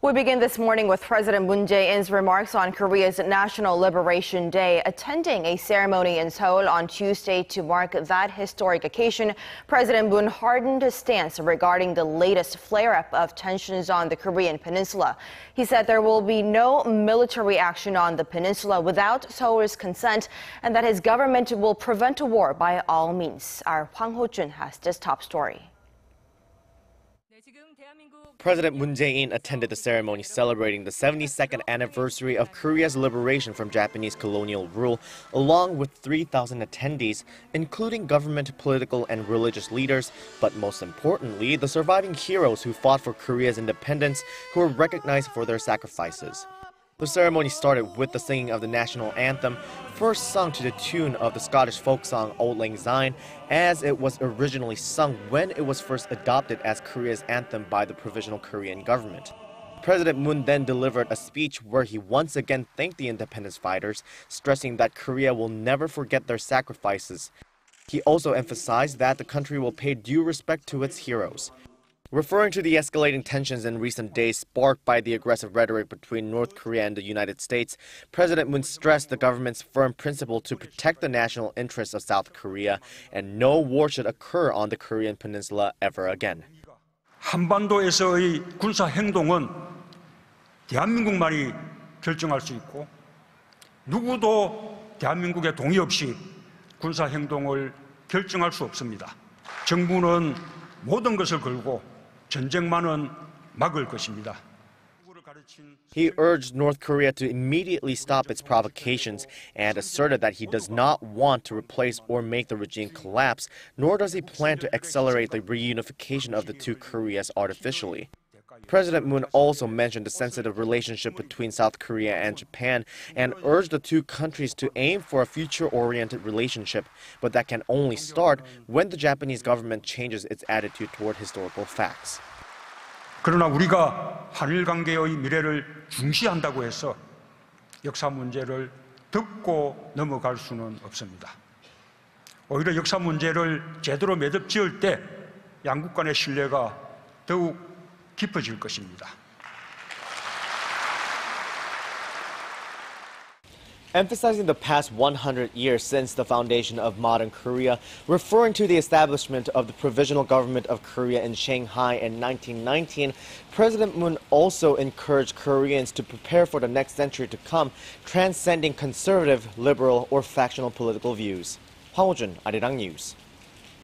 We begin this morning with President Moon Jae-in's remarks on Korea's National Liberation Day. Attending a ceremony in Seoul on Tuesday to mark that historic occasion, President Moon hardened his stance regarding the latest flare-up of tensions on the Korean Peninsula. He said there will be no military action on the peninsula without Seoul's consent and that his government will prevent a war by all means. Our Hwang has this top story. President Moon Jae-in attended the ceremony celebrating the 72nd anniversary of Korea's liberation from Japanese colonial rule, along with 3,000 attendees, including government, political, and religious leaders, but most importantly, the surviving heroes who fought for Korea's independence, who were recognized for their sacrifices. The ceremony started with the singing of the national anthem, first sung to the tune of the Scottish folk song Auld Lang Syne, as it was originally sung when it was first adopted as Korea's anthem by the Provisional Korean government. President Moon then delivered a speech where he once again thanked the independence fighters, stressing that Korea will never forget their sacrifices. He also emphasized that the country will pay due respect to its heroes. Referring to the escalating tensions in recent days sparked by the aggressive rhetoric between North Korea and the United States, President Moon stressed the government's firm principle to protect the national interests of South Korea and no war should occur on the Korean Peninsula ever again. 한반도에서의 군사 행동은 대한민국만이 결정할 수 있고 누구도 대한민국의 동의 없이 군사 행동을 결정할 수 없습니다. 정부는 모든 것을 걸고 전쟁만은 막을 것입니다. He urged North Korea to immediately stop its provocations and asserted that he does not want to replace or make the regime collapse, nor does he plan to accelerate the reunification of the two Koreas artificially. President Moon also mentioned the sensitive relationship between South Korea and Japan and urged the two countries to aim for a future-oriented relationship, but that can only start when the Japanese government changes its attitude toward historical facts. 그러나 우리가 한일 관계의 미래를 중시한다고 해서 역사 문제를 덮고 넘어갈 수는 없습니다. 오히려 역사 문제를 제대로 매듭지을 때 양국 간의 신뢰가 더욱 깊어질 것입니다. Emphasizing the past 100 years since the foundation of modern Korea, referring to the establishment of the Provisional Government of Korea in Shanghai in 1919, President Moon also encouraged Koreans to prepare for the next century to come, transcending conservative, liberal, or factional political views. Hojun, Arirang News.